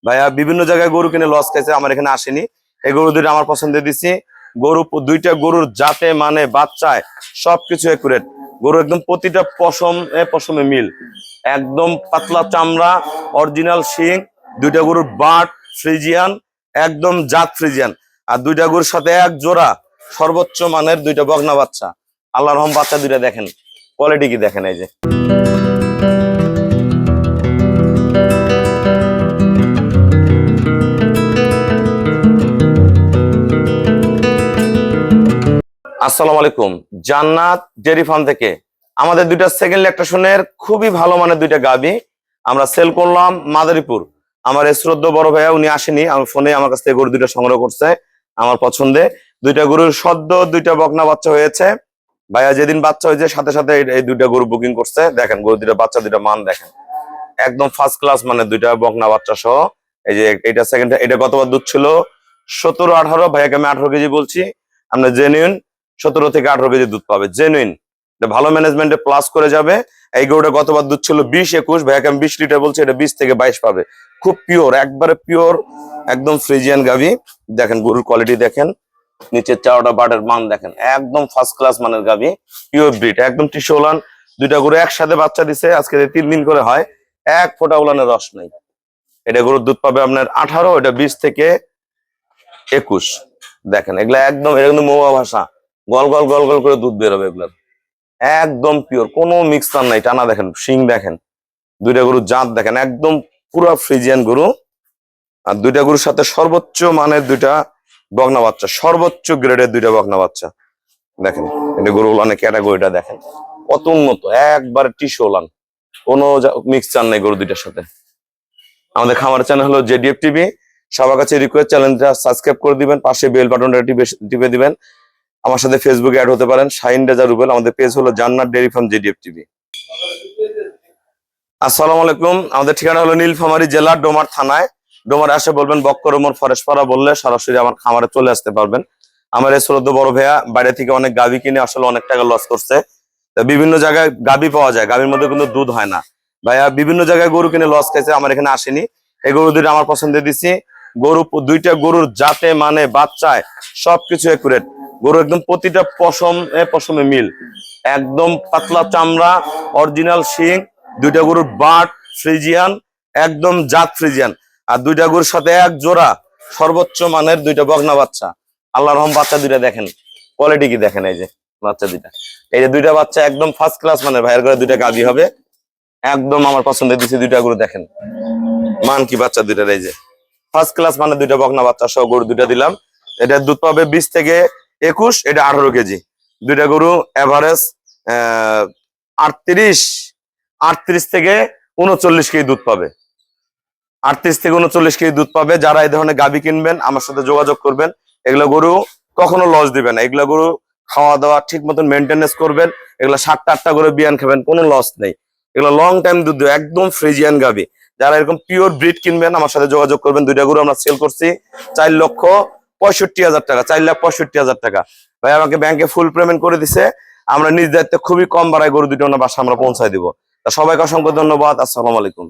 ভাইয়া বিভিন্ন জায়গায় গরু কিনে লস খাইছে, আমার এখানে আসেনি। এই গরু দুটো আমার পছন্দের দিছি। গরু দুইটা গরুর জাতে মানে বাচ্চায় সবকিছু একুরেট। গরু একদম প্রতিটা পশমে মিল, একদম পাতলা চামড়া, অরিজিনাল শিং। দুইটা গরুর বাট ফ্রিজিয়ান, একদম জাত ফ্রিজিয়ান। আর দুইটা গরুর সাথে এক জোড়া সর্বোচ্চ মানের দুইটা বকনা বাচ্চা। আল্লাহর রহম বাচ্চা দুইটা দেখেন, কোয়ালিটি কি দেখেন। এই যে আসসালামু আলাইকুম, জান্নাত ডেয়ারি ফার্ম থেকে আমাদের দুইটা সেকেন্ড ল্যাকটেশনের খুবই ভালো মানের দুইটা গাবি আমরা সেল করলাম মাদারীপুর। আমার এই শ্রদ্ধ বড় ভাইয়া উনি আসেনি, আমি ফোনে আমার কাছ থেকে গরু দুইটা সংগ্রহ করছে আমার পছন্দে। দুইটা গরুর সদ্য দুইটা বকনা বাচ্চা হয়েছে। ভাইয়া যেদিন বাচ্চা হয়েছে সাথে সাথে এই দুইটা গরু বুকিং করছে। দেখেন গরু দুইটা বাচ্চা দুইটা মান দেখেন, একদম ফার্স্ট ক্লাস মানে দুইটা বকনা বাচ্চা সহ। এই যে এটা সেকেন্ড, এটা গতবার দুধ ছিল 17-18, ভাইয়াকে আমি 18 কেজি বলছি। আমরা জেনুইন 17 থেকে 18 কেজি দুধ পাবে, জেনুইন ভালো ম্যানেজমেন্টে প্লাস করে যাবে। এই গরুটা গতবার দুধ ছিল 20-21, ভাইয়াকে আমি 20 লিটার বলছি, এটা 20 থেকে 22 পাবে। খুব পিওর, একবারে পিওর, একদম ফ্রিজিয়ান গাভি। দেখেন গরুর কোয়ালিটি দেখেন, নিচের চাওড়া বাটের মান দেখেন, একদম ফার্স্ট ক্লাস মানের গাভি, পিওর ব্রিড, একদম টিসোলান। দুইটা গরু একসাথে বাচ্চা দিছে, আজকে 3 দিন করে হয়, এক ফোঁটা উলানের রস নেই। এটা গরুর দুধ পাবে আপনার 18, এটা 20 থেকে 21। দেখেন এগুলা একদম এরকম মৌয়া ভাষা, গল গল গল গল করে দুধ বেরোবে এগুলার, একদম পিওর, কোনো মিক্সচার নাই। টানা দেখেন, শিং দেখেন, দুইটা গরুর জাত দেখেন, একদম পুরো ফ্রিজিয়ান গরু। আর দুইটা গরুর সাথে সর্বোচ্চ মানের দুইটা বকনা বাচ্চা, সর্বোচ্চ গ্রেডের দুইটা বকনা বাচ্চা। দেখেন এটা গরু উলানের ক্যাটাগরিটা দেখেন, কত উন্নত, একবারে টিসোলান, কোনো মিক্সচার নেই গরু দুইটার সাথে। আমাদের খামার চ্যানেল হলো জেডিএফ টিভি। সবার কাছে রিকোয়েস্ট, চ্যানেলটা সাবস্ক্রাইব করে দিবেন, পাশে বেল বাটনটা টিপে দিবেন। আমার সাথে ফেসবুকে অ্যাড হতে পারেন, শাহিন রেজা রুবেল। আমাদের পেজ হলো জান্নাত ডেয়ারি ফার্ম জেডিএফ টিভি। আসসালামু আলাইকুম, আমাদের ঠিকানা হলো নীলফামারী জেলা ডোমার থানায়। ডোমারে আসে বলবেন বক্কর ওমর ফরেশপাড়া বললে সরাসরি আমার খামারে চলে আসতে পারবেন। আমার এই শ্রদ্ধ বড় ভাইয়া বাইরে থেকে অনেক গাভি কিনে আসলে অনেক টাকা লস করছে। বিভিন্ন জায়গায় গাভি পাওয়া যায়, গাভির মধ্যে কিন্তু দুধ হয় না। ভাইয়া বিভিন্ন জায়গায় গরু কিনে লস খাইছে, আমার এখানে আসেনি। এই গরু দুইটা আমার পছন্দের দিছি। গরু দুইটা গরুর জাতে মানে বাচ্চায় সবকিছু একুরেট। গরু একদম প্রতিটা পশমে মিল, একদম পাতলা চামড়া, অরিজিনাল শিং। দুইটা গরুর বাট ফ্রিজিয়ান, একদম জাত ফ্রিজিয়ান। আর দুইটা গরুর সাথে এক জোড়া সর্বোচ্চ মানের দুইটা বকনা বাচ্চা। আল্লাহর রহম বাচ্চা দুইটা দেখেন, কোয়ালিটি কি দেখেন। এই যে বাচ্চা দুইটা, এই যে দুইটা বাচ্চা একদম ফার্স্ট ক্লাস মানের, ভাইয়ের ঘরে দুইটা গাভী হবে, একদম আমার পছন্দের দিছি। দুইটা গরু দেখেন মান কি বাচ্চা দুইটার, এই যে ফার্স্ট ক্লাস মানে দুইটা বকনা বাচ্চা সহ গরু দুইটা দিলাম। এটা দুধ পাবে 20 থেকে 21, এটা 18 কেজি। দুইটা গরু এভারেজ 38 থেকে 39 কেজি দুধ পাবে, 38 থেকে 39 কেজি দুধ পাবে। যারা এই ধরনের গাভী কিনবেন আমার সাথে যোগাযোগ করবেন। এগুলো গরু কখনো লস দিবে না, এগুলো গরু খাওয়া দাওয়া ঠিক মতন মেনটেনেন্স করবেন। এগুলো 7টা করে বিয়ান খাবেন, কোনো লস নেই। এগুলো লং টাইম দুধ দেবে, একদম ফ্রিজিয়ান গাভী। যারা এরকম পিওর ব্রিড কিনবেন আমার সাথে যোগাযোগ করবেন। দুইটা গরু আমরা সেল করছি 4,65,000 টাকা, 4,65,000 টাকা। ভাই আমাকে ব্যাংকে ফুল পেমেন্ট করে দিছে। আমরা নিজ দায়িত্বে খুবই কম ভাড়ায় গরু দুটো বাসা আমরা পৌঁছায় দিব। তা সবাইকে অসংখ্য ধন্যবাদ। আসসালামু আলাইকুম।